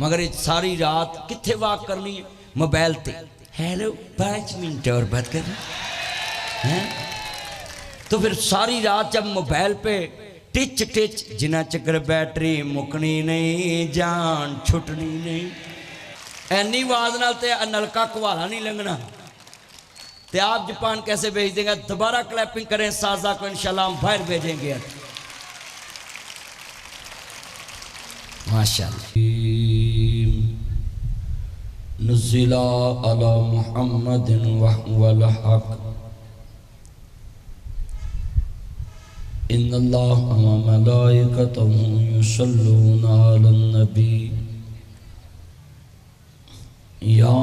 मगर ये सारी रात कित्थे वाक करनी है? मोबाइल ते हेलो 5 मिनट और बात करना है। तो फिर सारी रात जब मोबाइल पे टिच टिच, जिना चक्कर बैटरी मुकनी नहीं, जान छुटनी नहीं, ऐनी आवाज नाल ते नलका कुहाड़ा नहीं लंघना। तो आप जापान कैसे भेज देंगे? दोबारा क्लैपिंग करें साजा को, इंशाल्लाह हम बाहर भेजेंगे। माशाअल्लाह। नुज़िला अला मुहम्मदिन व हुवल हक़ इन्नल्लाह व मलाइकतहु युसल्लूना अलन नबी या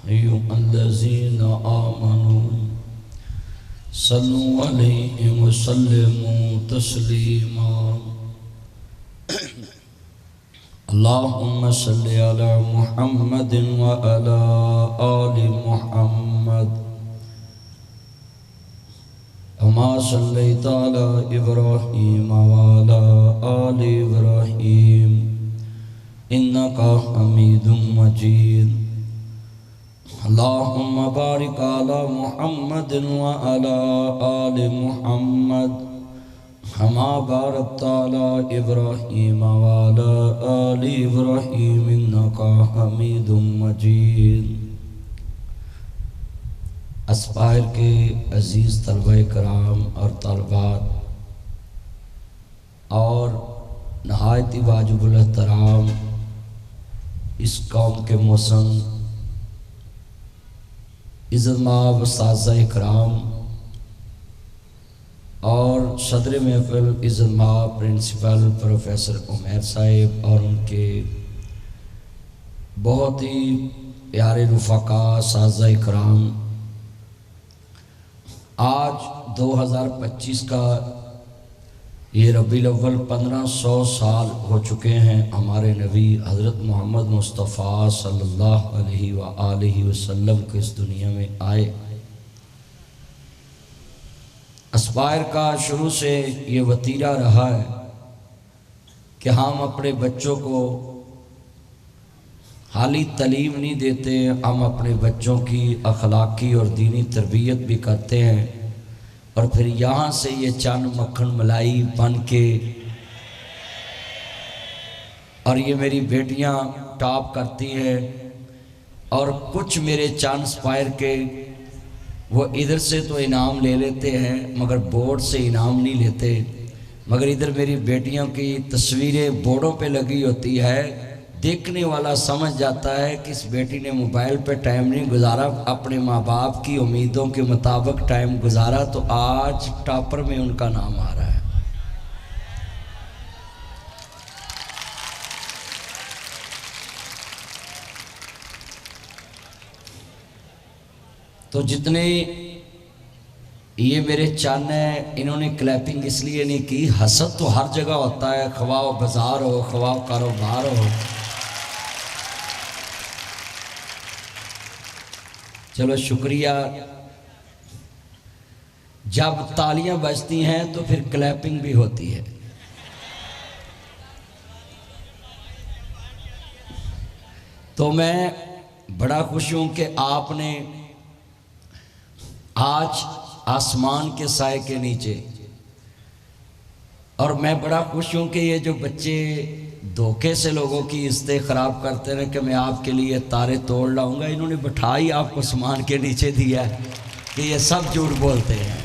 अय्युहल्लज़ीना आमनू सल्लु अलैहि व सल्लिमू तस्लीमा। अल्लाहुम्मा सल्लि अला मुहम्मदिन व अला आलि मुहम्मद कमा सल्लैता अला इब्राहीम व अला आलि इब्राहीम इन्नका हमीदुम मजीद। अल्लाहुम्मा बारिक अला मुहम्मदिन व अला आलि मुहम्मद कमा बारकता अला इब्राहीम व अला आलि इब्राहीम इन्नका हमीदुम मजीद। अस्पायर के अजीज़ तलबा कराम और तलबात और नहायत वाजिबुल एहतराम इस कौम के मौसम इज़्ज़तमाब उस्ताज़ इकराम और सदर महफिल इज़्ज़तमाब प्रिंसिपल प्रोफेसर उमैर साहिब और उनके बहुत ही प्यारे रुफ़ाका साज़ा इकराम, आज 2025 का ये रबीउल अव्वल 1500 साल हो चुके हैं हमारे नबी हज़रत मोहम्मद मुस्तफ़ा सल्लल्लाहु अलैहि वसल्लम को इस दुनिया में आए। अस्पायर का शुरू से ये वतीरा रहा है कि हम अपने बच्चों को हाली तालीम नहीं देते, हम अपने बच्चों की अखलाकी और दीनी तरबियत भी करते हैं और फिर यहाँ से ये चंद मक्खन मलाई बन के और ये मेरी बेटियाँ टॉप करती हैं और कुछ मेरे चंद अस्पायर के वो इधर से तो इनाम ले लेते हैं मगर बोर्ड से इनाम नहीं लेते, मगर इधर मेरी बेटियों की तस्वीरें बोर्डों पे लगी होती है। देखने वाला समझ जाता है कि इस बेटी ने मोबाइल पे टाइम नहीं गुजारा, अपने माँ बाप की उम्मीदों के मुताबिक टाइम गुजारा, तो आज टॉपर में उनका नाम आ रहा है। तो जितने ये मेरे चन हैं इन्होंने क्लैपिंग इसलिए नहीं की, हसद तो हर जगह होता है, खवाओ बाजार हो खवाओ कारोबार हो। चलो शुक्रिया। जब तालियां बजती हैं तो फिर क्लैपिंग भी होती है। तो मैं बड़ा खुश हूं कि आपने आज आसमान के साए के नीचे, और मैं बड़ा खुश हूं कि ये जो बच्चे धोखे से लोगों की इज्जतें ख़राब करते हैं कि मैं आपके लिए तारे तोड़ लाऊंगा, इन्होंने बैठा ही आपको आसमान के नीचे दिया है कि ये सब झूठ बोलते हैं।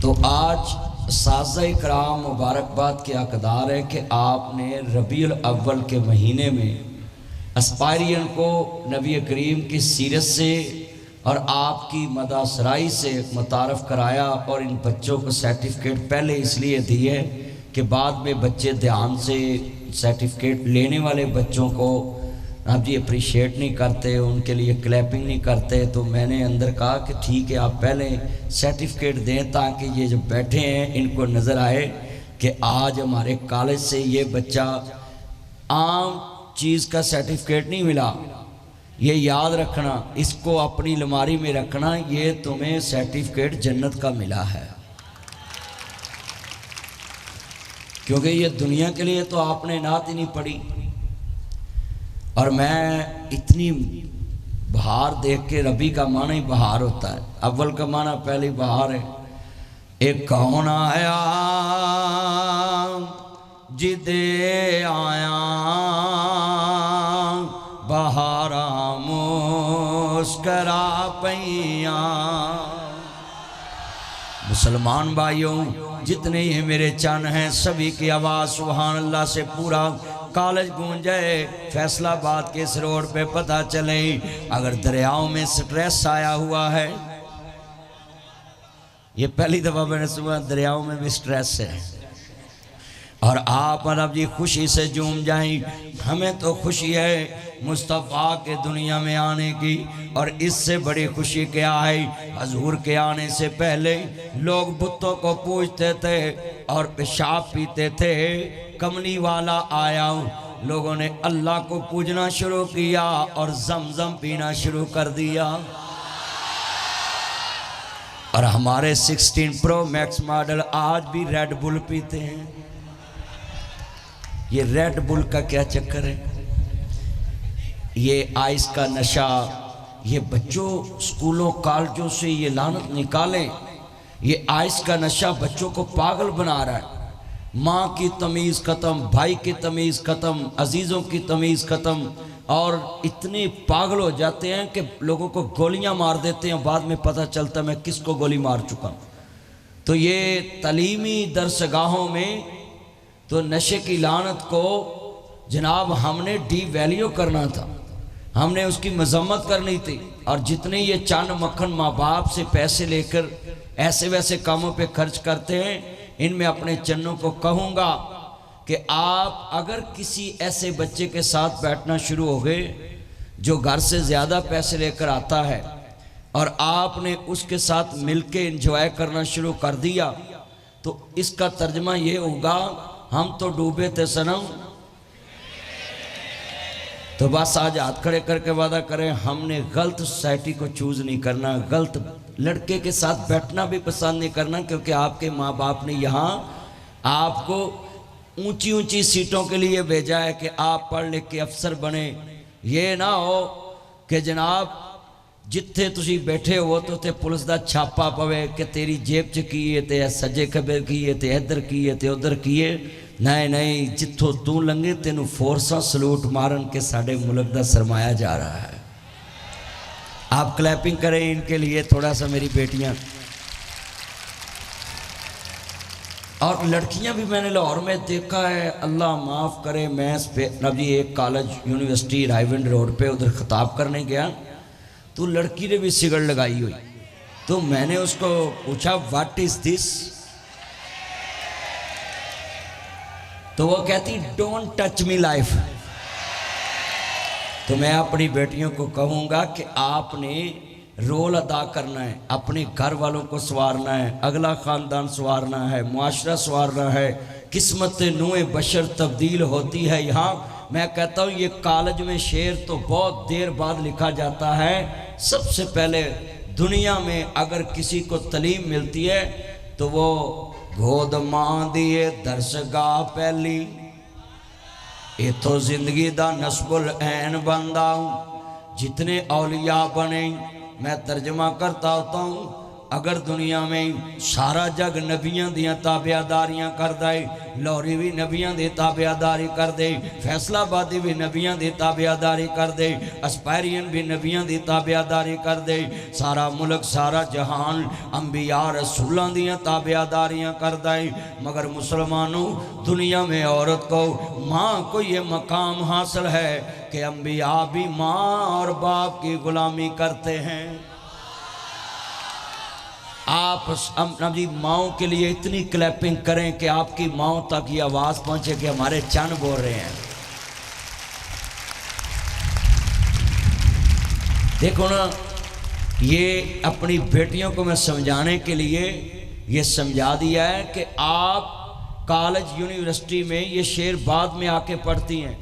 तो आज साज़ा इकराम मुबारकबाद के हकदार है कि आपने रबीउल अव्वल के महीने में अस्पायरियन को नबी करीम की सीरत से और आपकी मदासराई से मुतारफ़ कराया और इन बच्चों को सर्टिफिकेट पहले इसलिए दिए कि बाद में बच्चे ध्यान से सर्टिफिकेट लेने वाले बच्चों को आप जी अप्रिशिएट नहीं करते, उनके लिए क्लैपिंग नहीं करते। तो मैंने अंदर कहा कि ठीक है आप पहले सर्टिफिकेट दें ताकि ये जो बैठे हैं इनको नज़र आए कि आज हमारे कॉलेज से ये बच्चा आम चीज़ का सर्टिफिकेट नहीं मिला। ये याद रखना, इसको अपनी अलमारी में रखना, ये तुम्हें सर्टिफिकेट जन्नत का मिला है। क्योंकि ये दुनिया के लिए तो आपने नात ही नहीं पढ़ी। और मैं इतनी बहार देख के, रबी का माना ही बहार होता है, अव्वल का माना पहली बहार है। एक कौन आया जिदे आया बहारा मुस्करा पैया। मुसलमान भाइयों, जितने ये मेरे चन हैं सभी की आवाज़ सुभान अल्लाह से पूरा कॉलेज गूंजे, फैसलाबाद के इस रोड पे पता चले अगर दरियाओं में स्ट्रेस आया हुआ है। ये पहली दफ़ा मैंने सुना दरियाओं में भी स्ट्रेस है, और आप मतलब जी खुशी से झूम जाएं। हमें तो खुशी है मुस्तफ़ा के दुनिया में आने की, और इससे बड़ी खुशी क्या है, हजूर के आने से पहले लोग बुतों को पूजते थे और पेशाब पीते थे। कमली वाला आया, लोगों ने अल्लाह को पूजना शुरू किया और जमजम पीना शुरू कर दिया। और हमारे 16 प्रो मैक्स मॉडल आज भी रेड बुल पीते हैं। ये रेड बुल का क्या चक्कर है? ये आइस का नशा, ये बच्चों स्कूलों कॉलेजों से ये लानत निकालें। ये आइस का नशा बच्चों को पागल बना रहा है। माँ की तमीज़ ख़त्म, भाई की तमीज़ ख़त्म, अजीज़ों की तमीज़ ख़त्म, और इतने पागल हो जाते हैं कि लोगों को गोलियां मार देते हैं। बाद में पता चलता मैं किसको गोली मार चुका हूँ। तो ये तालीमी दरसगाहों में तो नशे की लानत को जनाब हमने डी वैल्यू करना था, हमने उसकी मजम्मत करनी थी। और जितने ये चंद मक्खन माँ बाप से पैसे लेकर ऐसे वैसे कामों पे खर्च करते हैं, इनमें अपने चन्नों को कहूँगा कि आप अगर किसी ऐसे बच्चे के साथ बैठना शुरू हो गए जो घर से ज़्यादा पैसे लेकर आता है, और आपने उसके साथ मिलके एंजॉय करना शुरू कर दिया, तो इसका तर्जमा ये होगा हम तो डूबे थे सनम। तो बस आज हाथ खड़े करके वादा करें, हमने गलत सोसाइटी को चूज नहीं करना, गलत लड़के के साथ बैठना भी पसंद नहीं करना, क्योंकि आपके माँ बाप ने यहाँ आपको ऊंची ऊंची सीटों के लिए भेजा है कि आप पढ़ लिख के अफसर बने। ये ना हो कि जनाब जिथे तुसी बैठे हो तो ते पुलिस का छापा पवे कि तेरी जेब च की है, ते सज्जे खबर की है, ते इधर की है, ते उधर की है। नहीं नहीं, जिथों तू लंघे तेनू फोर्सा सलूट मारन के साडे मुल्क का सरमाया जा रहा है। आप क्लैपिंग करें इनके लिए थोड़ा सा, मेरी बेटियां और लड़कियां भी मैंने लाहौर में देखा है। अल्लाह माफ़ करे, मैं नबी एक कॉलेज यूनिवर्सिटी रायविंड रोड पे उधर खिताब करने गया, तो लड़की ने भी सिगरेट लगाई हुई। तो मैंने उसको पूछा व्हाट इज दिस, तो वो कहती डोंट टच मी लाइफ। तो मैं अपनी बेटियों को कहूँगा कि आपने रोल अदा करना है, अपने घर वालों को संवारना है, अगला ख़ानदान संवारना है, मुआशरा संवारना है। किस्मत नूए बशर तब्दील होती है यहाँ। मैं कहता हूँ ये कॉलेज में शेर तो बहुत देर बाद लिखा जाता है। सबसे पहले दुनिया में अगर किसी को तलीम मिलती है तो वो गोद मां दिए दरसगाह पहली, इथों जिंदगी दा नस्बुल ऐन बनदा हूँ। जितने औलिया बने मैं तर्जमा करता होता हूँ, अगर दुनिया में सारा जग नबियां दियां ताबियादारियां कर दे, लाहौरी भी नबियां दी ताबियादारी कर दे, फैसलाबादी भी नबियां दी ताबियादारी कर दे, अस्पायरियन भी नबियां दी ताबियादारी कर दे, सारा मुल्क सारा जहान अंबिया रसूलां दियां ताबियादारियां कर दे, मगर मुसलमानों दुनिया में औरत को माँ को ये मकाम हासिल है कि अंबिया भी माँ और बाप की गुलामी करते हैं। आप अपनी माओ के लिए इतनी क्लैपिंग करें कि आपकी माओ तक ये आवाज़ पहुंचे कि हमारे चन बोल रहे हैं। देखो ना, ये अपनी बेटियों को मैं समझाने के लिए ये समझा दिया है कि आप कॉलेज यूनिवर्सिटी में ये शेर बाद में आके पढ़ती हैं,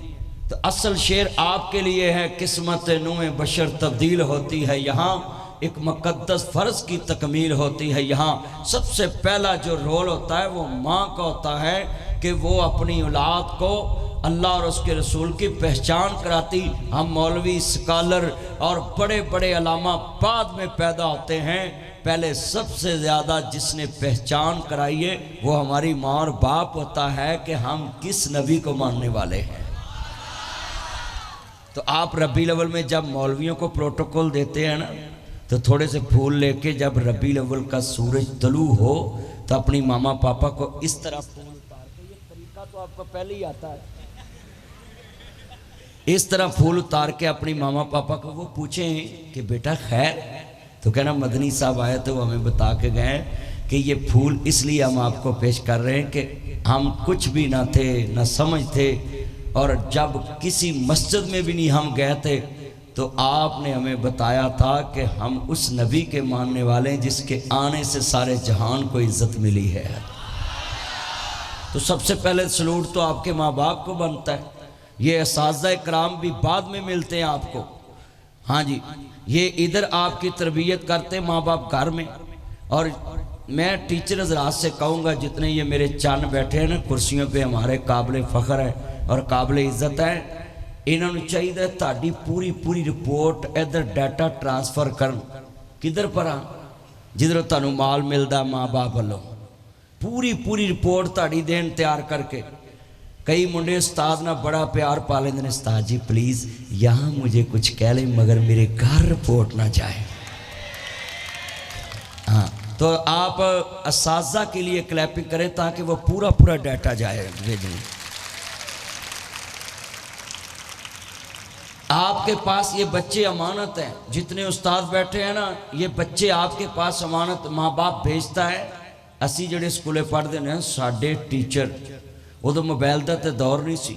तो असल शेर आपके लिए है, किस्मत नूए बशर तब्दील होती है यहाँ, एक मुकद्दस फ़र्ज़ की तकमील होती है यहाँ। सबसे पहला जो रोल होता है वो माँ का होता है कि वो अपनी औलाद को अल्लाह और उसके रसूल की पहचान कराती। हम मौलवी, स्कॉलर और बड़े बड़े अलामा बाद में पैदा होते हैं, पहले सबसे ज़्यादा जिसने पहचान कराई है वो हमारी माँ और बाप होता है कि हम किस नबी को मानने वाले हैं। तो आप रबीउल अव्वल में जब मौलवियों को प्रोटोकॉल देते हैं ना, तो थोड़े से फूल लेके जब रबीउल अव्वल का सूरज तलू हो तो अपनी मामा पापा को इस तरह फूल उतार के, ये तरीका तो आपको पहले ही आता है, इस तरह फूल उतार के अपनी मामा पापा को वो पूछें कि बेटा खैर, तो कहना मदनी साहब आए तो वो हमें बता के गए कि ये फूल इसलिए हम आपको पेश कर रहे हैं कि हम कुछ भी ना थे, ना समझ थे, और जब किसी मस्जिद में भी नहीं हम गए थे तो आपने हमें बताया था कि हम उस नबी के मानने वाले हैं जिसके आने से सारे जहान को इज्जत मिली है। तो सबसे पहले सलूट तो आपके माँ बाप को बनता है। ये असातिज़ा कराम भी बाद में मिलते हैं आपको। हाँ जी, ये इधर आपकी तरबियत करते माँ बाप घर में। और मैं टीचर हज़रात से कहूँगा, जितने ये मेरे चंद बैठे हैं ना कुर्सियों पे, हमारे काबिल फ़ख्र है और काबिल इज़्ज़त है, इन्होंने चाहिए ताड़ी पूरी पूरी रिपोर्ट इधर डाटा ट्रांसफर कर किधर पर जिधरों तुहानू माल मिलता माँ बाप वालों, पूरी पूरी रिपोर्ट ताड़ी देन तैयार करके। कई मुंडे उस्ताद ना बड़ा प्यार पा लेंगे, उस्ताद जी प्लीज़ यहाँ मुझे कुछ कह लें मगर मेरे घर रिपोर्ट ना जाए। हाँ, तो आप असातिज़ा के लिए क्लैपिंग करें ताकि वो पूरा पूरा डाटा जाए भेजने। आपके पास ये बच्चे अमानत हैं, जितने उस्ताद बैठे हैं ना, ये बच्चे आपके पास अमानत माँ बाप भेजता है। असी जड़े स्कूले पढ़ते हैं साढ़े टीचर, उदो मोबाइल का तो दौर नहीं सी,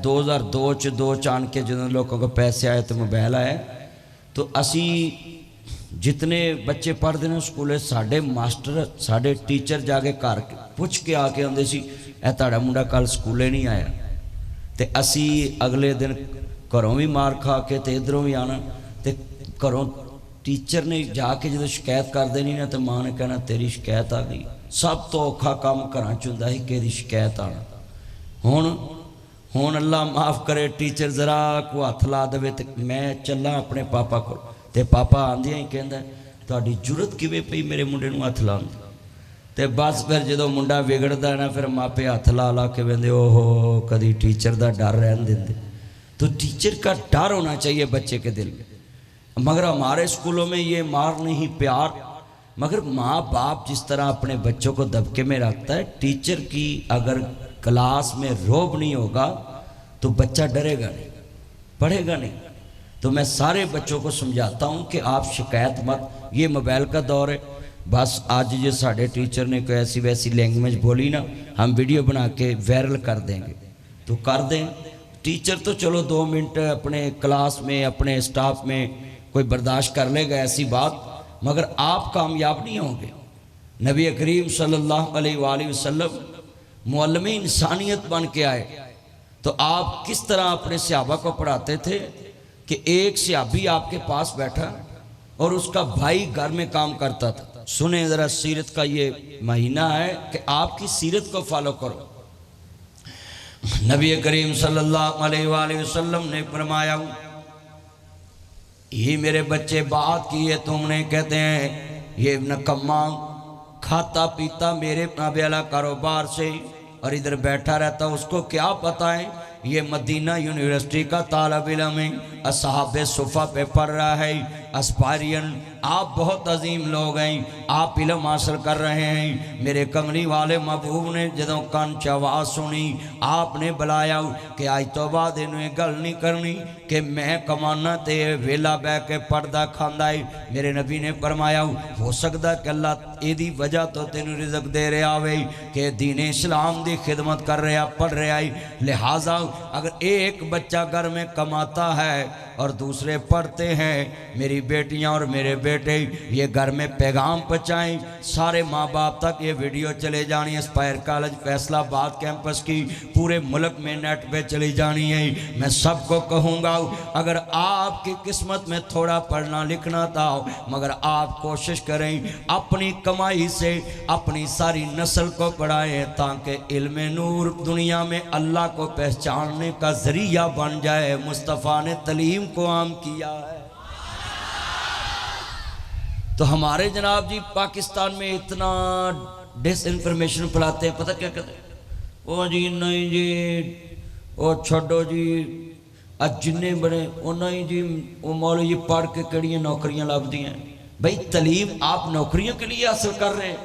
2002 च 2 आन के जो लोगों को पैसे आए तो मोबाइल आया, तो असी जितने बच्चे पढ़ते हैं स्कूले साढ़े मास्टर साढ़े टीचर जाके घर पुछ के आके आते सी, ए तुहाडा मुंडा कल स्कूले नहीं आया, तो असी अगले दिन घरों भी मार खा के तो इधरों भी आना, तो घरों टीचर ने जाके जो शिकायत कर देनी ना तो माँ ने कहना तेरी शिकायत आ गई। सब तो औखा काम घर च हुंदा सी कि शिकायत आना। हुण अल्लाह माफ़ करे टीचर जरा को हथ ला दे तो मैं चला अपने पापा को, तो पापा आंदियां ही कहंदा तुहाडी जुरत किवें पई मेरे मुंडे नूं हथ लाउण दी। तो बस फिर जो मुंडा विगड़दा ना फिर मापे हथ ला ला के वेंदे ओहो कदी टीचर का डर रहन देंदे। तो टीचर का डर होना चाहिए बच्चे के दिल में। मगर हमारे स्कूलों में ये मार नहीं प्यार, मगर माँ बाप जिस तरह अपने बच्चों को दबके में रखता है, टीचर की अगर क्लास में रोब नहीं होगा तो बच्चा डरेगा नहीं, पढ़ेगा नहीं। तो मैं सारे बच्चों को समझाता हूँ कि आप शिकायत मत, ये मोबाइल का दौर है, बस आज जो साढ़े टीचर ने कोई ऐसी वैसी लैंग्वेज बोली ना, हम वीडियो बना के वायरल कर देंगे, तो कर दें। टीचर तो चलो 2 मिनट अपने क्लास में अपने स्टाफ में कोई बर्दाश्त कर लेगा ऐसी बात, मगर आप कामयाब नहीं होंगे। नबी करीम सल्लल्लाहु अलैहि वसल्लम मुअल्लिम इंसानियत बन के आए, तो आप किस तरह अपने सहाबा को पढ़ाते थे कि एक सहाबी आपके पास बैठा और उसका भाई घर में काम करता था। सुने ज़रा, सीरत का ये महीना है कि आपकी सीरत को फॉलो करो। नबी करीम सल्लल्लाहु अलैहि वसल्लम ने फरमाया, ये मेरे बच्चे बात की है तुमने, कहते हैं ये नकम्मा खाता पीता मेरे नाबे वाला कारोबार से और इधर बैठा रहता, उसको क्या पता है ये मदीना यूनिवर्सिटी का तालिब इल्म है, असहाबे सुफ़ा पे पढ़ रहा है, एस्पायरियन। आप बहुत अजीम लोग हैं, आप इल्म हासिल कर रहे हैं। मेरे कमली वाले महबूब ने जदों कान च आवाज़ सुनी, आपने बुलाया कि आज तो बाद इन्हें गल नहीं करनी कि मैं कमाना ते वेला बह के पढ़दा खांदा है। मेरे नबी ने फरमाया हो सकता कि अल्लाह एदी वजह तो तेन रिज़्क दे रहा है कि दीन इस्लाम की खिदमत कर रहा पढ़ रहा है। लिहाजा अगर एक बच्चा घर में कमाता है और दूसरे पढ़ते हैं। मेरी बेटियां और मेरे बेटे ये घर में पैगाम पहुँचाएं, सारे माँ बाप तक ये वीडियो चले जानी है। एस्पायर कॉलेज फैसलाबाद कैंपस की पूरे मुल्क में नेट पे चली जानी है। मैं सबको कहूँगा, अगर आपकी किस्मत में थोड़ा पढ़ना लिखना था, मगर आप कोशिश करें अपनी कमाई से अपनी सारी नस्ल को पढ़ाएं, ताकि इल्म नूर दुनिया में अल्लाह को पहचानने का जरिया बन जाए। मुस्तफ़ा ने तलीम को आम किया है। तो हमारे जनाब जी पाकिस्तान में इतना डिसइंफॉर्मेशन फैलाते हैं, पता क्या कहते हैं? ओ जी नहीं जी, ओ छोड़ो जी, आज जिन्ने बड़े ओ नहीं जी, वो मौलवी पढ़ के कड़ियाँ नौकरियाँ लभदी हैं। भाई तलीम आप नौकरियों के लिए हासिल कर रहे हैं?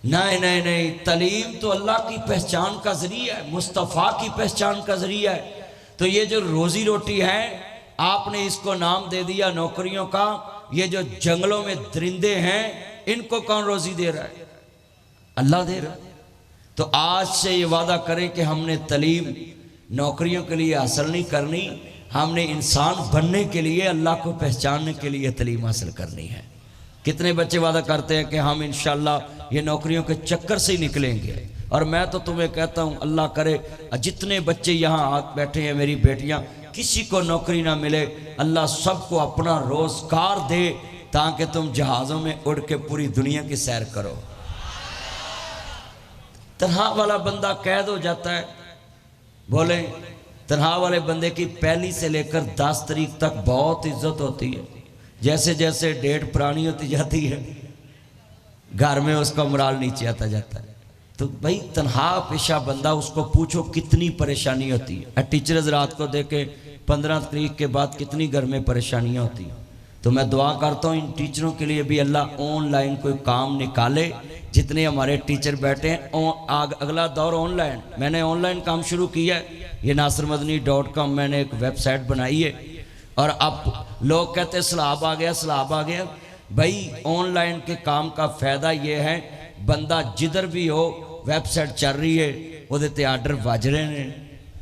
नहीं नहीं नहीं, तलीम तो अल्लाह की पहचान का जरिया है, मुस्तफ़ा की पहचान का जरिया है। तो ये जो रोजी रोटी है आपने इसको नाम दे दिया नौकरियों का। ये जो जंगलों में दरिंदे हैं इनको कौन रोजी दे रहा है? अल्लाह दे रहा है। तो आज से ये वादा करें कि हमने तलीम नौकरियों के लिए हासिल नहीं करनी, हमने इंसान बनने के लिए, अल्लाह को पहचानने के लिए तलीम हासिल करनी है। कितने बच्चे वादा करते हैं कि हम इंशाल्लाह ये नौकरियों के चक्कर से ही निकलेंगे। और मैं तो तुम्हें कहता हूँ, अल्लाह करे जितने बच्चे यहाँ बैठे हैं मेरी बेटियाँ, किसी को नौकरी ना मिले, अल्लाह सबको अपना रोजगार दे, ताकि तुम जहाज़ों में उड़ के पूरी दुनिया की सैर करो। तनहा वाला बंदा कैद हो जाता है। बोले तनहा वाले बंदे की पहली से लेकर 10 तारीख तक बहुत इज्जत होती है। जैसे जैसे डेट पुरानी होती जाती है घर में उसका मोराल नीचे आता जाता है। तो भाई तनहा पेशा बंदा, उसको पूछो कितनी परेशानी होती है। टीचर हज़रात को देखे 15 तारीख के बाद कितनी घर में परेशानियाँ होती हैं। तो मैं दुआ करता हूँ इन टीचरों के लिए भी अल्लाह ऑनलाइन कोई काम निकाले। जितने हमारे टीचर बैठे हैं अगला दौर ऑनलाइन, मैंने ऑनलाइन काम शुरू किया है। ये nasrmadni.com मैंने एक वेबसाइट बनाई है। और अब लोग कहते हैं सलाब आ गया, सलाब आ गया। भाई ऑनलाइन के काम का फ़ायदा ये है, बंदा जिधर भी हो वेबसाइट चल रही है, वो आर्डर बज रहे हैं,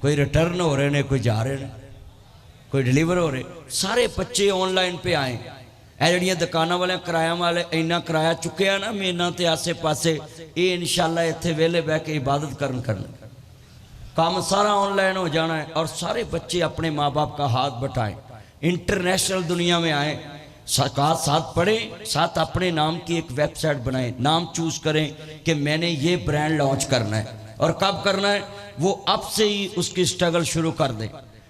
कोई रिटर्न हो रहे हैं, कोई जा रहे हैं, कोई डिलीवर हो रहे। सारे बच्चे ऑनलाइन पे आए। ਇਹ ਜਿਹੜੀਆਂ ਦੁਕਾਨਾਂ ਵਾਲੇ ਕਿਰਾਇਆ ਵਾਲੇ ਇੰਨਾ ਕਿਰਾਇਆ ਚੁੱਕਿਆ ਨਾ ਮੇਨਾ ਤੇ ਆਸੇ ਪਾਸੇ, ਇਹ ਇਨਸ਼ਾਅੱਲਾ ਇੱਥੇ ਵਿਹਲੇ ਬਹਿ ਕੇ इबादत ਕਰਨ काम सारा ऑनलाइन हो जाना है। और सारे बच्चे अपने माँ बाप का हाथ बटाएं, इंटरनेशनल दुनिया में आए, साथ पढ़ें, साथ अपने नाम की एक वेबसाइट बनाएं, नाम चूज करें कि मैंने ये ब्रांड लॉन्च करना है। और कब करना है वो अब से ही उसकी स्ट्रगल शुरू कर दें।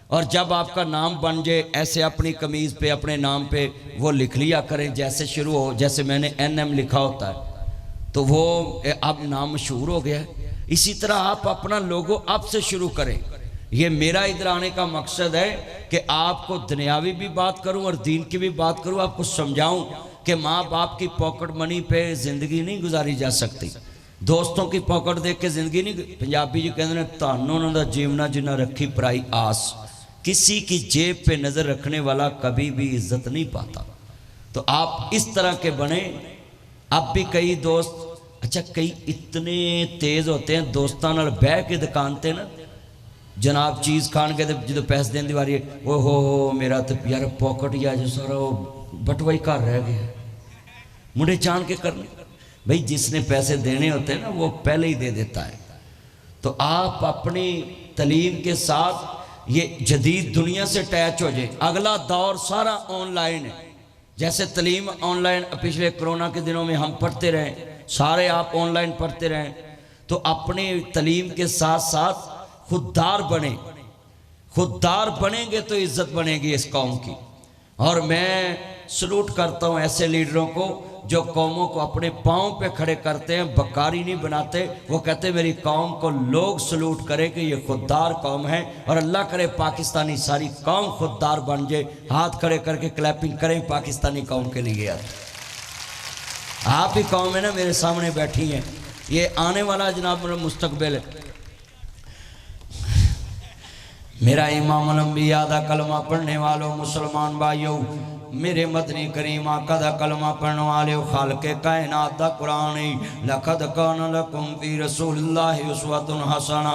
और जब आपका नाम बन जाए, ऐसे अपनी कमीज़ पे अपने नाम पे वो लिख लिया करें, जैसे शुरू हो, जैसे मैंने NM लिखा होता है तो वो अब नाम मशहूर हो गया है। इसी तरह आप अपना लोगो अब से शुरू करें। ये मेरा इधर आने का मकसद है कि आपको दुनियावी भी बात करूं और दीन की भी बात करूं, आपको समझाऊं कि माँ बाप की पॉकेट मनी पे ज़िंदगी नहीं गुजारी जा सकती, दोस्तों की पॉकेट देख के ज़िंदगी नहीं। पंजाबी जी कहते हैं तानों उन्होंने जीवना जिन्ना रखी पराई आस। किसी की जेब पे नज़र रखने वाला कभी भी इज्जत नहीं पाता। तो आप इस तरह के बने। अब भी कई दोस्त, अच्छा कई इतने तेज़ होते हैं, दोस्तों नाल बह के दुकान ते ना जनाब चीज़ खान के जो पैसे देने वाली वो हो मेरा तो यार पॉकेट या जो सारा वो बटवाई घर रह गया, मुंडे जान के करने। भाई जिसने पैसे देने होते हैं ना वो पहले ही दे देता है। तो आप अपनी तलीम के साथ ये जदीद दुनिया से अटैच हो जाए। अगला दौर सारा ऑनलाइन है। जैसे तलीम ऑनलाइन पिछले कोरोना के दिनों में हम पढ़ते रहे, सारे आप ऑनलाइन पढ़ते रहें, तो अपने तलीम के साथ साथ खुददार बने। खुददार बनेंगे तो इज्जत बनेगी इस कौम की। और मैं सलूट करता हूँ ऐसे लीडरों को जो कौमों को अपने पाँव पे खड़े करते हैं, बकारी नहीं बनाते। वो कहते मेरी कौम को लोग सलूट करें कि ये खुददार कौम है। और अल्लाह करे पाकिस्तानी सारी कौम खुददार बन जाए। हाथ खड़े करके क्लैपिंग करें पाकिस्तानी कौम के लिए। आप ही कौम है ना मेरे सामने बैठी हैं, ये आने वाला जनाब मुस्तकबिल है। मेरा इमाम अल अंबिया दा कलमा पढ़ने वालों मुसलमान भाइयों, मेरे मदनी करीम आका दा कलमा पढ़ने वाले खाल के कायनात दा कुरान है लक़द कान लकुम फी रसूलिल्लाहि उस्वतुन हसना।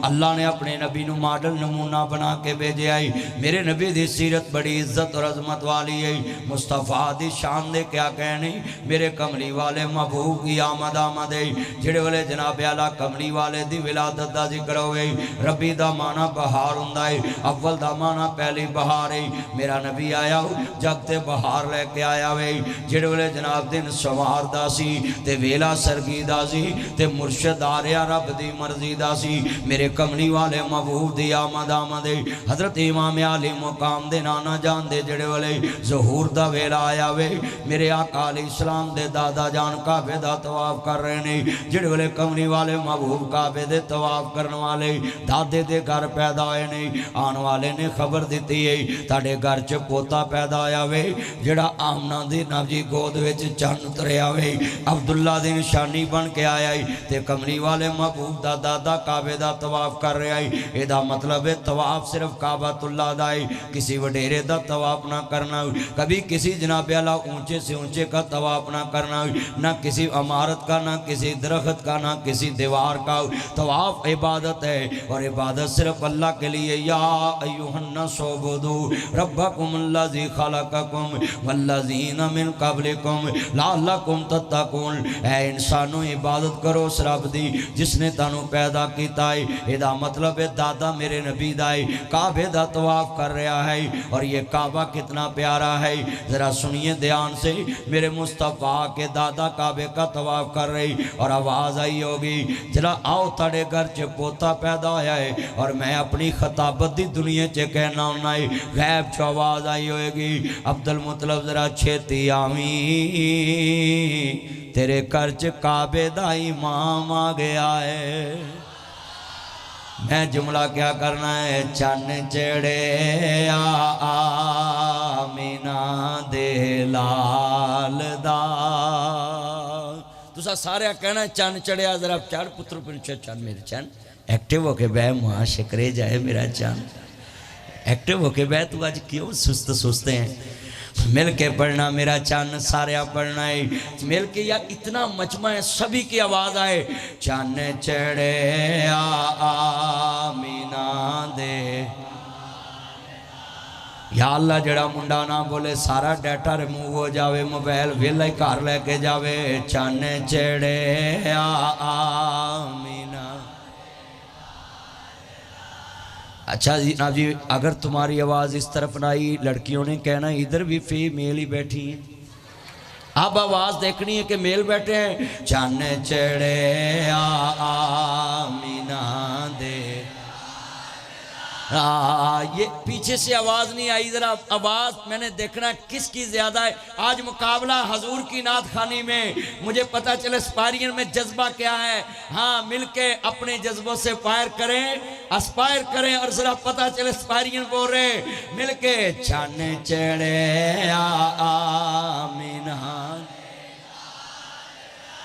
अल्लाह ने अपने नबी नू मॉडल नमूना बना के भेजे आई। मेरे नबी दी सीरत बड़ी इज्जत और अजमत वाली है। मुस्तफा दी शान दे क्या कहने मेरे कमली वाले महबूब की आमद आमद है। जिहड़े वेले जनाब आला कमली वाले दी विलादत दा जिक्र होवे रबी दा माना बहार हुंदा है, अव्वल दा माना पहली बहार है। मेरा नबी आया जग ते बहार लेके आया वे। जिहड़े वेले जनाब दिन सवार दा सी ते वेला सरगी दा सी ते मुर्शद आ रहा रब दी मर्जी दा सी। मेरे कमली वाले महबूब दी आमद आमद है। हजरत इमाम आली मुकाम दे नाना जान दे जिहड़े वेले ज़हूर दा वेला आया वे मेरे आका अलैहिस्सलाम दे दादा जान काबे दा तवाफ कर रहे ने। जिहड़े वेले कमली वाले महबूब काबे दे तवाफ करने वाले दादे दे घर पैदा होए ने आने वाले ने खबर दी है तुहाडे घर च पोता पैदा होया वे जिहड़ा आमना दी नबी गोद विच चन्न उतरिया वे अब्दुल्ला दी निशानी बन के आया है ते कमली वाले महबूब दा दादा काबे दा तवाफ कर रहा है। इहदा मतलब है तवाफ सिर्फ काबतुल्लाह दा है, किसी वडेरे दा तवाफ ना करना, कभी किसी जनाब आला ऊंचे से ऊंचे का तवाफ ना करना, ना किसी इमारत का, ना किसी दरख्त का, ना किसी दीवार का। तवाफ इबादत है और इबादत सिर्फ अल्लाह के लिए। या अय्युहन्नास उबुदू रब्बकुम अल्लज़ी खलक़कुम वल्लज़ीना मिन क़ब्लिकुम लअल्लकुम तत्तक़ून। ऐ इंसानों इबादत करो उस रब दी जिसने तानू पैदा किया है। इहदा मतलब है दादा मेरे नबी दा है काबे दा तवाफ कर रहा है और ये काबा कितना प्यारा है। ज़रा सुनिए ध्यान से मेरे मुस्तफ़ा के दादा काबे का तवाफ कर रही और आवाज़ आई होगी जरा आओ ताड़े घर च पोता पैदा होया है और मैं अपनी खताबत दी दुनिया च कहना होना है। गैब च आवाज़ आई होगी अब्दुल मुतलब जरा छेती आवी तेरे घर च काबे दा इमाम आ गया है। मैं जुमला क्या करना है चन्न चढ़े आमीना दे लाल दा। तुसा सारे कहना चन्न चढ़िया जरा चढ़ पुत्र पिछे चन्न मेरे चन्न एक्टिव होके बह मां शिकरे जाए मेरा चन्न एक्टिव होके बह। तू आज क्यों सुस्त सुस्ते हैं मिल के पढ़ना मेरा चन्न सारे पढ़ना है मिल के। या इतना मजमा है सभी की आवाज़ आए चन्न चढ़े आमीना दे। या अल्लाह जड़ा मुंडा ना बोले सारा डाटा रिमूव हो जावे मोबाइल वेला ही घर लेके जावे। चन्न चढ़े आमीना। अच्छा जी ना जी अगर तुम्हारी आवाज़ इस तरफ ना आई लड़कियों ने कहना इधर भी फीमेल ही बैठी है। अब आवाज़ देखनी है कि मेल बैठे हैं। चन्न चढ़े आमीना दे। ये पीछे से आवाज़ नहीं आई जरा आवाज़ मैंने देखना किसकी ज़्यादा है। आज मुकाबला हजूर की नात खानी में मुझे पता चले स्पायरियन में जज्बा क्या है। हाँ मिलके अपने जज्बों से फायर करें अस्पायर करें और जरा पता चले स्पायरियन बोल रहे मिलके चन्न चढ़े आमीना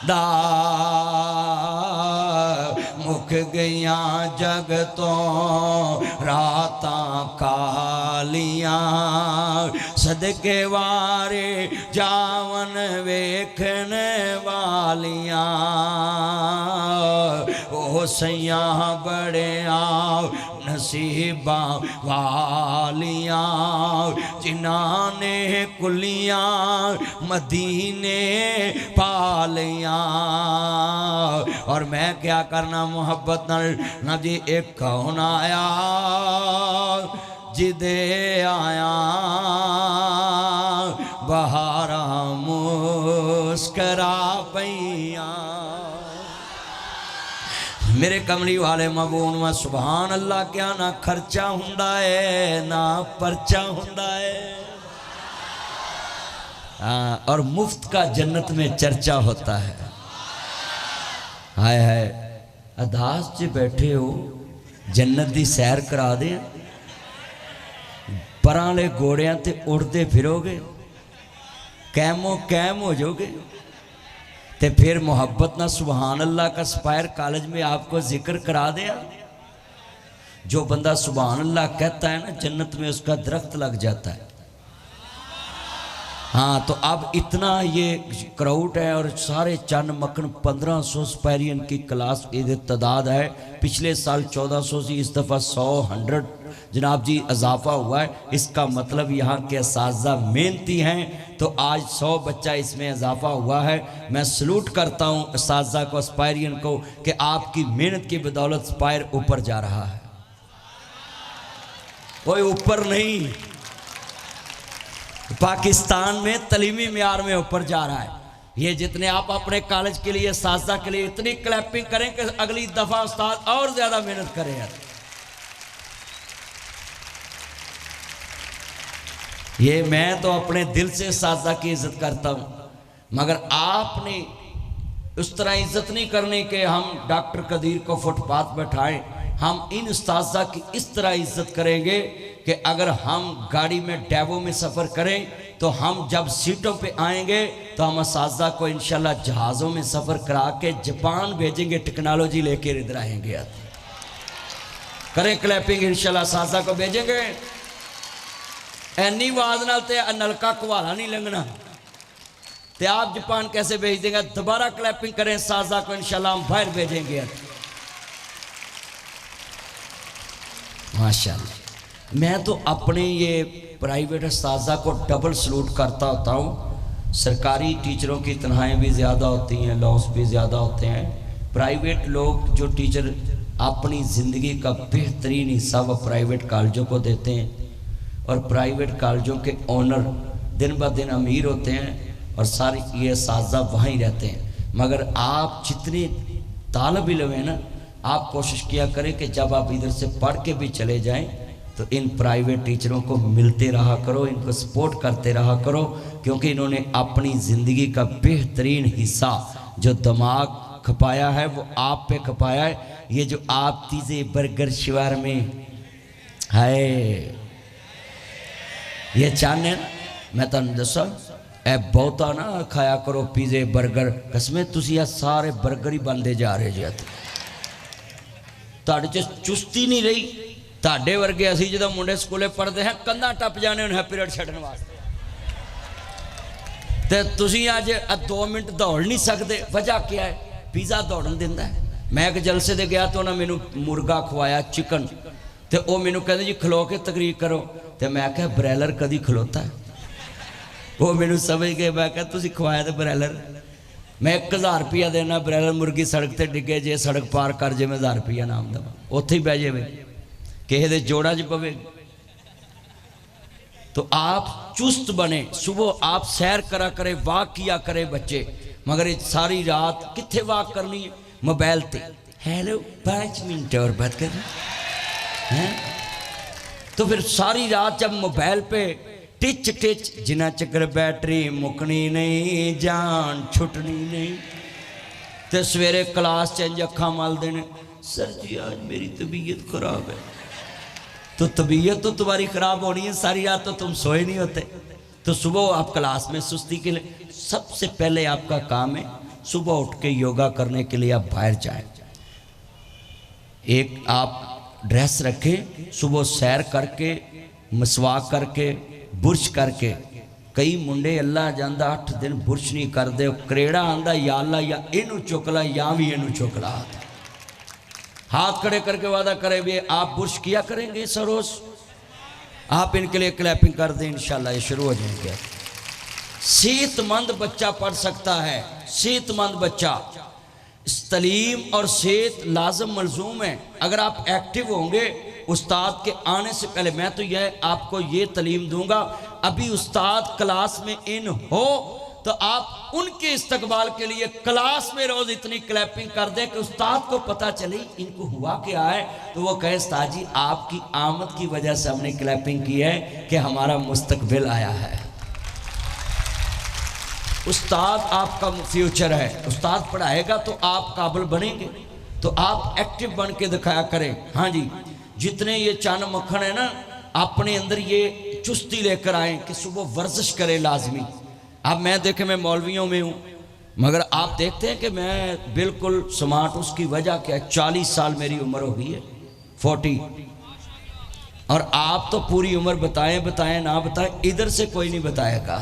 दा मुख गईया जग तो रातां कालियां सदके वारे जावन वेखन वालियां ओ सैया बड़े आओ नसीबा वालियां जिन्हां ने कुलियां मदीने पालियां। और मैं क्या करना मोहब्बत ना जी एक कौन आया जिदे आया बहारा मुस्करा पैया। मेरे कमली वाले मबून में सुभान अल्लाह क्या ना खर्चा हुंदा है ना परचा हुंदा है। और मुफ्त का जन्नत में चर्चा होता है। हाय हाय अदास च बैठे हो जन्नत दी सैर करा दे पराले घोड़ियां ते उड़ते फिरोगे कैमो कैम हो जाओगे। ते फिर मोहब्बत ना सुभान अल्लाह का स्पायर कॉलेज में आपको जिक्र करा दिया। जो बंदा सुभान अल्लाह कहता है ना जन्नत में उसका दरख्त लग जाता है। हाँ, तो अब इतना ये क्राउड है और सारे चन मक्खन 1500 स्पायरियन की क्लास ये तादाद है। पिछले साल 1400 से इस दफ़ा 100 जनाब जी इजाफा हुआ है। इसका मतलब यहाँ के असातिज़ा मेहनती हैं, तो आज 100 बच्चा इसमें इजाफा हुआ है। मैं सलूट करता हूँ असातिज़ा को, स्पायरियन को, कि आपकी मेहनत की बदौलत स्पायर ऊपर जा रहा है, कोई ऊपर नहीं, पाकिस्तान में तलीमी मियार में ऊपर जा रहा है। ये जितने आप अपने कॉलेज के लिए, साजा के लिए इतनी क्लैपिंग करें कि अगली दफा उस्ताद और ज्यादा मेहनत करें यार। ये मैं तो अपने दिल से साजा की इज्जत करता हूं, मगर आपने उस तरह इज्जत नहीं करनी कि हम डॉक्टर कदीर को फुटपाथ बैठाएं। हम इन उस्ताजा की इस तरह इज्जत करेंगे कि अगर हम गाड़ी में डैवो में सफ़र करें तो हम जब सीटों पे आएंगे तो हम असातिज़ा को इंशाल्लाह जहाज़ों में सफ़र करा के जापान भेजेंगे, टेक्नोलॉजी लेकर इधर आएंगे। करें क्लैपिंग, इंशाल्लाह असातिज़ा को भेजेंगे। एनी आवाज नाल ते नलका कुहाड़ा नहीं लंघना, तो आप जापान कैसे भेज देंगे? दोबारा क्लैपिंग करें असातिज़ा को, इंशाल्लाह हम बाहर भेजेंगे। माशाल्लाह। मैं तो अपने ये प्राइवेट असातिज़ा को डबल सलूट करता होता हूँ। सरकारी टीचरों की तनख्वाहें भी ज़्यादा होती हैं, लॉस भी ज़्यादा होते हैं। प्राइवेट लोग जो टीचर अपनी ज़िंदगी का बेहतरीन हिस्सा वो प्राइवेट कॉलेजों को देते हैं, और प्राइवेट कॉलेजों के ओनर दिन ब दिन अमीर होते हैं और सारे ये असातिज़ा वहीं रहते हैं। मगर आप जितने तालब इल्म हैं ना, आप कोशिश किया करें कि जब आप इधर से पढ़ के भी चले जाएं तो इन प्राइवेट टीचरों को मिलते रहा करो, इनको सपोर्ट करते रहा करो, क्योंकि इन्होंने अपनी ज़िंदगी का बेहतरीन हिस्सा जो दिमाग खपाया है वो आप पे खपाया है। ये जो आप तीजे बर्गर शिवार में है ये चाहने ना, मैं तुम दसा ए बहुता ना खाया करो पिज़े बर्गर, कसमें तुसी यार सारे बर्गर ही बनते जा रहे जी। तुहाडे च चुस्ती नहीं रही। तुहाडे वर्गे असी जो मुंडे स्कूले पढ़ते हैं कंधा टप जाने उन्हें पीरियड छड्डण वास्ते, ते तुसी अज 2 मिनट दौड़ नहीं सकते। वजह क्या है? पिज़्ज़ा दौड़न दिंदा है। मैं एक जलसे दे गया तो उन्हें मैनू मुर्गा खवाया, चिकन, तो वह मैनू कहते जी खलो के तकरीर करो, तो मैं क्या ब्रैलर कदी खलोता है? वो मैनू समझ गए। मैं क्या तुसी खवाया तो ब्रैलर, मैं 1000 रुपया देना, ब्रैलर मुर्गी सड़क पर डिगे, जे सड़क पार कर जे मैं 1000 रुपया नाम देव, उत्थे ही बह जाए, किसी के जोड़ा च पवे। तो आप चुस्त बने, सुबह आप सैर करा करे, वाक किया करे बच्चे, मगर ये सारी रात कित्थे वाक करनी है? मोबाइल पे हेलो 5 मिनट और बात कर हैं। तो फिर सारी रात जब मोबाइल पे टिच टिच, जिना चक्कर बैटरी मुकनी नहीं, जान छुटनी नहीं, तो सवेरे क्लास चंज अखा मल देने, सर जी आज मेरी तबीयत खराब है। तो तबीयत तो तुम्हारी खराब होनी है, सारी रात तो तुम सोए नहीं होते। तो सुबह आप क्लास में सुस्ती के लिए, सबसे पहले आपका काम है सुबह उठ के योगा करने के लिए आप बाहर जाएं। एक आप ड्रेस रखें, सुबह सैर करके, मसवाक करके, बुरश करके। कई मुंडे अल्लाह जांदा 8 दिन बुरश नहीं करते, करेड़ा आंदा या अल्लाह या इनू चुकला या भी इनू चुकला। हाथ खड़े करके वादा करे भी आप बुरश किया करेंगे सरोज, आप इनके लिए क्लैपिंग कर दें, इंशाल्लाह ये शुरू हो जाएंगे। सेहतमंद बच्चा पढ़ सकता है, सेहतमंद बच्चा। तलीम और सेहत लाजम मलजूम है। अगर आप एक्टिव होंगे, उस्ताद के आने से पहले मैं तो यह आपको ये तलीम दूंगा, अभी उस्ताद क्लास में इन हो तो आप उनके इस्तकबाल के लिए क्लास में रोज इतनी क्लैपिंग कर दें कि उस्ताद को पता चले इनको हुआ क्या है, तो वो कहे उस्ताद जी आपकी आमद की वजह से हमने क्लैपिंग की है कि हमारा मुस्तकबिल आया है। उस्ताद आपका फ्यूचर है, उस्ताद पढ़ाएगा तो आप काबिल बनेंगे, तो आप एक्टिव बन के दिखाया करें। हाँ जी, जितने ये चान मक्खन है ना, अपने अंदर ये चुस्ती लेकर आए कि सुबह वर्जिश करें लाजमी। अब मैं देखे मैं मौलवियों में हूँ, मगर आप देखते हैं कि मैं बिल्कुल स्मार्ट, उसकी वजह क्या है? 40 साल मेरी उम्र हो गई है, 40, और आप तो पूरी उम्र बताएं बताएं ना बताएं, इधर से कोई नहीं बताएगा।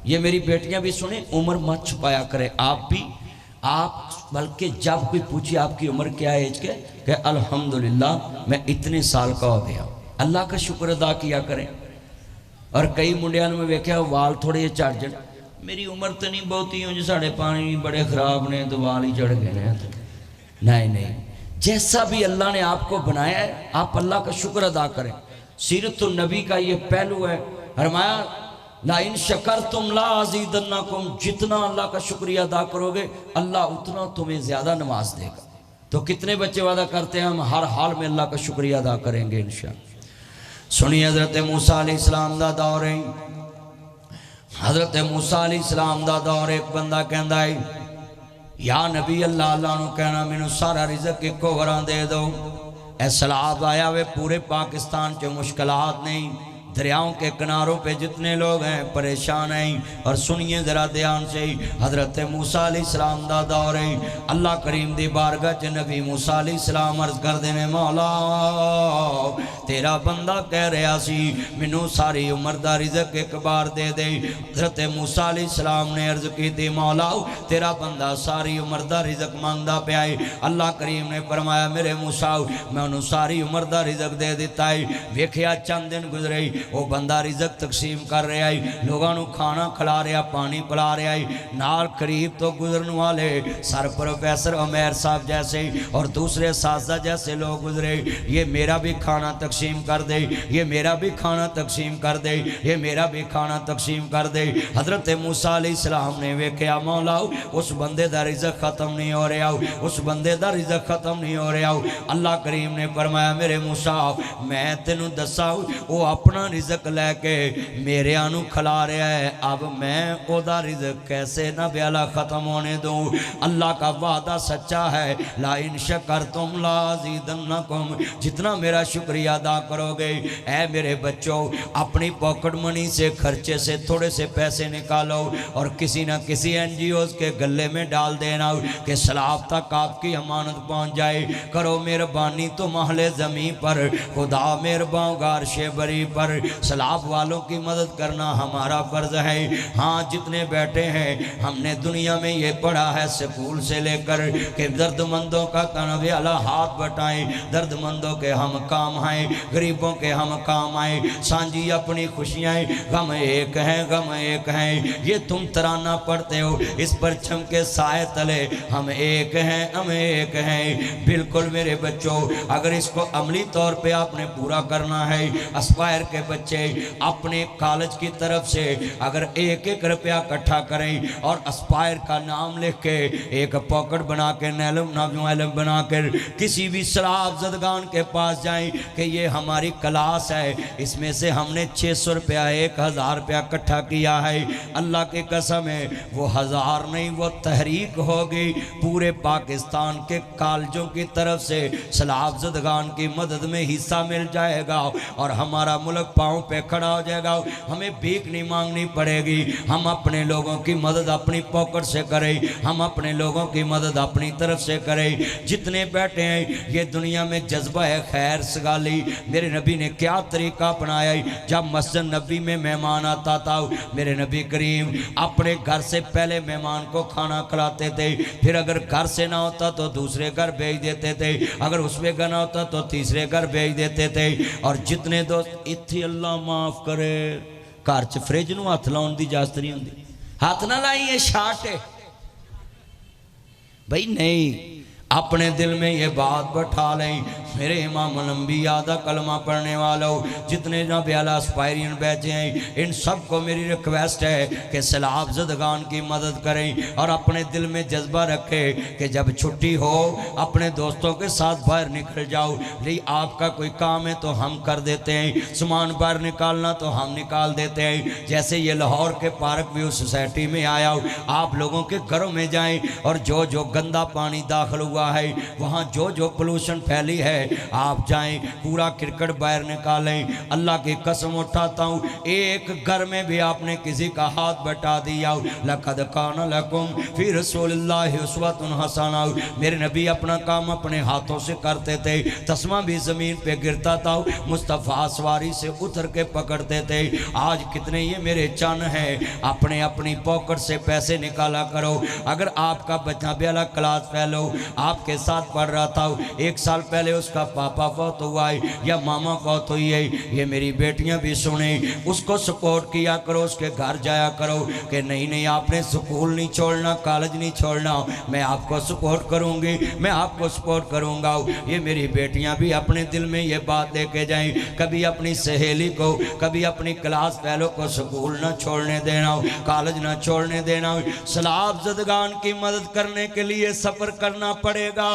ये मेरी बेटियां भी सुने, उम्र मत छुपाया करें आप भी। आप बल्कि जब कोई पूछे आपकी उम्र क्या है एज के अल्हम्दुलिल्लाह मैं इतने साल का हो गया, अल्लाह का शुक्र अदा किया करें। और कई मुंडिया में वेख्या वाल थोड़े झड़ जन, मेरी उम्र तो नहीं बहुती हो जी, साढ़े पानी बड़े खराब ने तो वाल ही चढ़ गए हैं। नहीं नहीं, जैसा भी अल्लाह ने आपको बनाया है आप अल्लाह का शुक्र अदा करें। सीरतुन नबी का ये पहलू है। फरमाया ला इन शकर तुम ला अज़ीदन्नकुम, जितना अल्लाह का शुक्रिया अदा करोगे अल्लाह उतना तुम्हें ज्यादा नवाज देगा। तो कितने बच्चे वादा करते हैं हम हर हाल में अल्लाह का शुक्रिया अदा करेंगे इंशाअल्लाह। सुनिए हजरत मूसा अलैहिस्सलाम दा दौर है। हजरत मूसा अलैहिस्सलाम दा दौर, एक बंदा कहता है या नबी अल्लाह, अल्लाह नू कहना मैनू सारा रिज़्क इको वरा दे दो। ए सैलाब आया वे पूरे पाकिस्तान च, मुश्किलात नहीं, दरियाओं के किनारों पे जितने लोग हैं परेशान हैं। और सुनिए ज़रा ध्यान से, हज़रत मूसा अलैहिस्सलाम दा दौर है। अल्लाह करीम दी बारगाह च नबी मूसा अलैहिस्सलाम अर्ज़ कर देने मौला तेरा बंदा कह रहा सी मैनू सारी उम्र दा रिज़्क एक बार दे दे। हज़रत मूसा अलैहिस्सलाम ने अर्ज़ की थी मौला तेरा बंदा सारी उम्र दा रिज़्क मांगदा पिया है। अल्लाह करीम ने फरमाया मेरे मूसा मैं उन्होंने सारी उम्र दा रिज़्क दे दिता है। वेखिया चंद दिन गुजरे, वो बंदा रिज़्क तकसीम कर रहा है, लोगों को खाना खिला रहा, पानी पिला रहा है। नाल करीब तो गुजरन वाले सर प्रोफेसर उमैर साहब जैसे और दूसरे साजा जैसे लोग गुजरे, ये मेरा भी खाना तकसीम कर दे, ये मेरा भी खाना तकसीम कर दे, ये मेरा भी खाना तकसीम कर दे। हज़रत मूसा अलैहिस्सलाम ने वेख्या मौला उस बंदे का रिज़्क ख़त्म नहीं हो रहा, उस बंदे का रिज़्क ख़त्म नहीं हो रहा। अल्लाह करीम ने फरमाया मेरे मूसा मैं तेनू दसा वो अपना रिज़्क लैके मेरे आनू खिला रहा है, अब मैं ओदा रिज़्क कैसे ना ब्याला ख़त्म होने दूँ। अल्लाह का वादा सच्चा है, ला इन शकरतुम ला अज़ीदन्नकुम, जितना मेरा शुक्रिया अदा करोगे। ऐ मेरे बच्चों अपनी पॉकेट मनी से खर्चे से थोड़े से पैसे निकालो और किसी न किसी NGO के गले में डाल देना कि सलाब तक आपकी अमानत पहुँच जाए। करो मेहरबानी तो महले ज़मीन पर, खुदा मेहरबान गारशे बरी पर, सलाब वालों की मदद करना हमारा फ़र्ज़ है। हाँ जितने बैठे हैं हमने दुनिया में ये पढ़ा है स्कूल से लेकर कि दर्दमंदों का तनवे अला हाथ बटाएं, दर्दमंदों के हम काम आए, गरीबों के हम काम आए, सांझी अपनी खुशियाँ, गम एक हैं गम एक हैं। ये तुम तराना पढ़ते हो इस परचम के साए तले हम एक हैं हम एक हैं। बिल्कुल मेरे बच्चों अगर इसको अमली तौर पे आपने पूरा करना है, एस्पायर के बच्चे अपने कॉलेज की तरफ से अगर 1-1 रुपया इकट्ठा करें और एस्पायर का नाम लिख के एक पॉकेट बना के नैलम बना कर किसी भी शराब जदगान के पास जाएं कि ये हमारी क्लास है, इसमें से हमने 600 रुपया 1000 रुपया इकट्ठा किया है। अल्लाह की कसम है वो 1000 नहीं वो तहरीक होगी, पूरे पाकिस्तान के कॉलेजों की तरफ से शराब जदगान की मदद में हिस्सा मिल जाएगा और हमारा मुल्क पाँव पे खड़ा हो जाएगा। हमें भीख नहीं मांगनी पड़ेगी, हम अपने लोगों की मदद अपनी पॉकेट से करें, हम अपने लोगों की मदद अपनी तरफ से करें। जितने बैठे हैं ये दुनिया में जज्बा है खैर सगाली। मेरे नबी ने क्या तरीका अपनाया है, जब मस्जिद नबी में मेहमान आता था मेरे नबी करीम अपने घर से पहले मेहमान को खाना खिलाते थे, फिर अगर घर से ना होता तो दूसरे घर भेज देते थे, अगर उसमें घर ना होता तो तीसरे घर भेज देते थे। और जितने दोस्त इत्थे अल्लाह माफ करे घर च फ्रिज नूं हथ लाउण दी इजाजत नहीं होंदी, हाथ ना लाई ये शाट है भाई नहीं, अपने दिल में ये बात बैठा लें। मेरे इमाम लंबिया दा कलमा पढ़ने वालों जितने ना प्याला एस्पायरियन बैठे हैं इन सब को मेरी रिक्वेस्ट है कि सैलाब ज़दगान की मदद करें और अपने दिल में जज्बा रखें कि जब छुट्टी हो अपने दोस्तों के साथ बाहर निकल जाओ। नहीं आपका कोई काम है तो हम कर देते हैं, सामान बाहर निकालना तो हम निकाल देते हैं। जैसे ये लाहौर के पार्क व्यू सोसाइटी में आया हो, आप लोगों के घरों में जाएँ और जो जो गंदा पानी दाखिल हुआ है वहाँ जो जो पोल्यूशन फैली है है। आप जाएं, पूरा क्रिकेट बाहर निकालें। अल्लाह की कसम उठाता हूँ, एक घर में भी आपने किसी का हाथ बटा दिया, लक़द कान लकुम फी रसूलिल्लाहि उस्वतुन हसना। मेरे नबी अपना काम अपने हाथों से करते थे, तस्मा भी ज़मीन पे गिरता था, मुस्तफ़ा सवारी से उतर के पकड़ते थे। आज कितने ये मेरे चन हैं, अपने अपनी पॉकेट से पैसे निकाला करो। अगर आपका बच्चा बेला क्लास फेलो आपके साथ पढ़ रहा था, 1 साल पहले उसका पापा फौत हुआ है या मामा फौत हुई है, ये मेरी बेटियां भी सुने, उसको सपोर्ट किया करो, उसके घर जाया करो कि नहीं नहीं आपने स्कूल नहीं छोड़ना, कॉलेज नहीं छोड़ना, मैं आपको सपोर्ट करूंगी, मैं आपको सपोर्ट करूंगा। ये मेरी बेटियां भी अपने दिल में ये बात लेके जाएं, कभी अपनी सहेली को, कभी अपनी क्लास फेलो को स्कूल ना छोड़ने देना, कॉलेज ना छोड़ने देना। सलाब ज़दगान की मदद करने के लिए सफ़र करना पड़ेगा,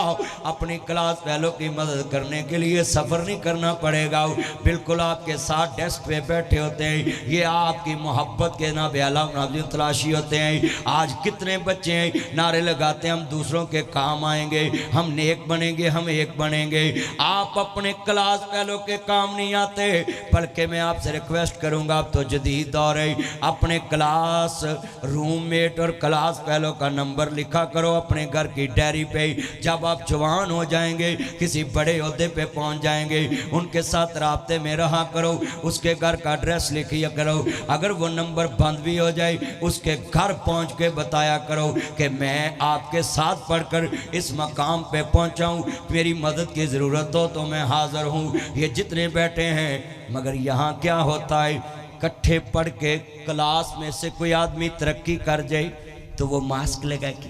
अपनी क्लास फेलो की मदद करने के लिए सफ़र नहीं करना पड़ेगा। बिल्कुल आपके साथ डेस्क पे बैठे होते हैं, ये आपकी मोहब्बत के ना बेला नाज़िम तलाशी होते हैं। आज कितने बच्चे हैं नारे लगाते हैं हम दूसरों के काम आएंगे, हम नेक बनेंगे, हम एक बनेंगे। आप अपने क्लास फेलो के काम नहीं आते, बल्कि मैं आपसे रिक्वेस्ट करूंगा, अब तो जदीद दौर है, अपने क्लास रूममेट और क्लास फेलो का नंबर लिखा करो अपने घर की डायरी पे। जब आप जवान हो जाएंगे, किसी बड़े ओहदे पे पहुंच जाएंगे, उनके साथ राब्ते में रहा करो, उसके घर का एड्रेस लिखिया करो। अगर वो नंबर बंद भी हो जाए, उसके घर पहुंच के बताया करो कि मैं आपके साथ पढ़कर इस मकाम पे पहुंचा हूं, मेरी मदद की ज़रूरत हो तो मैं हाज़िर हूं। ये जितने बैठे हैं, मगर यहाँ क्या होता है, इकट्ठे पढ़ के क्लास में से कोई आदमी तरक्की कर जाए तो वो मास्क लगा के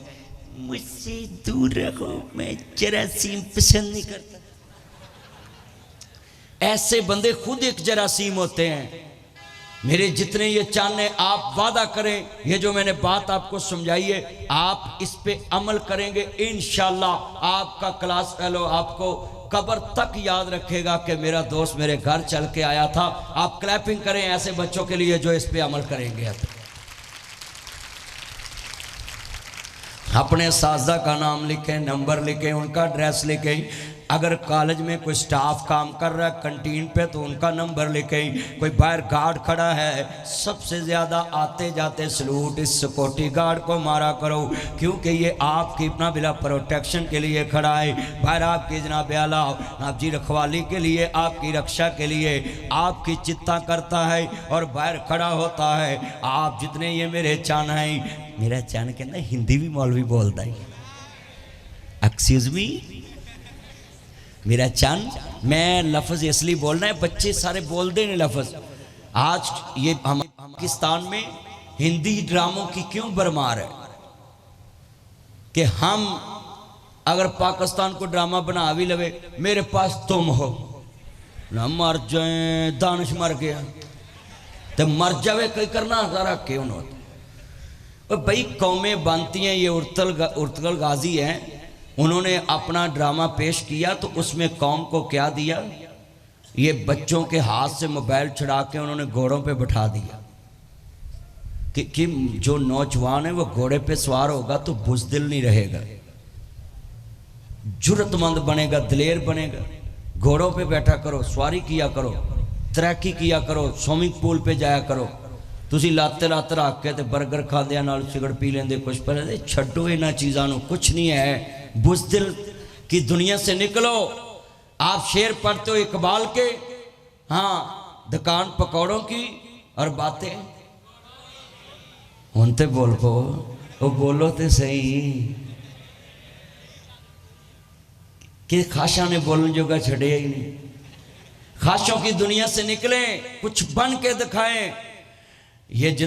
मुझसे दूर रहो, मैं जरासीम पसंद नहीं करता। ऐसे बंदे खुद एक जरासीम होते हैं। मेरे जितने ये चाहने, आप वादा करें, ये जो मैंने बात आपको समझाई है, आप इस पे अमल करेंगे, इंशाल्लाह आपका क्लास फेलो आपको कब्र तक याद रखेगा कि मेरा दोस्त मेरे घर चल के आया था। आप क्लैपिंग करें ऐसे बच्चों के लिए जो इस पे अमल करेंगे। अपने साजा का नाम लिखें, नंबर लिखें, उनका एड्रेस लिखें। अगर कॉलेज में कोई स्टाफ काम कर रहा है कंटीन पे तो उनका नंबर लिखें। कोई बाहर गार्ड खड़ा है, सबसे ज़्यादा आते जाते सलूट इस सिक्योरिटी गार्ड को मारा करो, क्योंकि ये आपकी अपना बिला प्रोटेक्शन के लिए खड़ा है। बाहर आपकी जनाब आला आप जी रखवाली के लिए, आपकी रक्षा के लिए आपकी चिंता करता है और बाहर खड़ा होता है। आप जितने ये मेरे चान हैं, मेरा चान कहना हिंदी भी मौलवी बोलता है, एक्सक्यूज मी मेरा चांद, मैं लफ्ज़ इसलिए बोलना है, बच्चे सारे बोल दे नहीं लफ्ज़। आज ये हम पाकिस्तान में हिंदी ड्रामों की क्यों भरमार है कि हम अगर पाकिस्तान को ड्रामा बना भी लवे, मेरे पास तुम हो ना, मर जाए दानिश मर गया तो मर जावे, कई करना सारा क्यों होता भाई। कौमें बनती हैं, ये उर्तगल गाजी हैं, उन्होंने अपना ड्रामा पेश किया तो उसमें कौम को क्या दिया, ये बच्चों के हाथ से मोबाइल छुड़ा के उन्होंने घोड़ों पे बैठा दिया कि जो नौजवान है वो घोड़े पे सवार होगा तो बुज़दिल नहीं रहेगा, जुर्रतमंद बनेगा, दिलेर बनेगा। घोड़ों पे बैठा करो, सवारी किया करो, तैराकी किया करो, स्विमिंग पूल पे जाया करो। तुसी लाते लाते रख के बर्गर खाद्या नाल सिगरेट पी लेंदे, कुछ पर छड्डो इन्हां चीज़ां नूं, कुछ नहीं है। बुज़दिल की दुनिया से निकलो। आप शेर पढ़ते हो इकबाल के, हाँ, दुकान पकौड़ों की और बातें उनते बोल पो, वो बोलो तो सही कि खाशा ने बोलने जोगा छड़िया ही नहीं। खाशों की दुनिया से निकलें, कुछ बन के दिखाएं। ये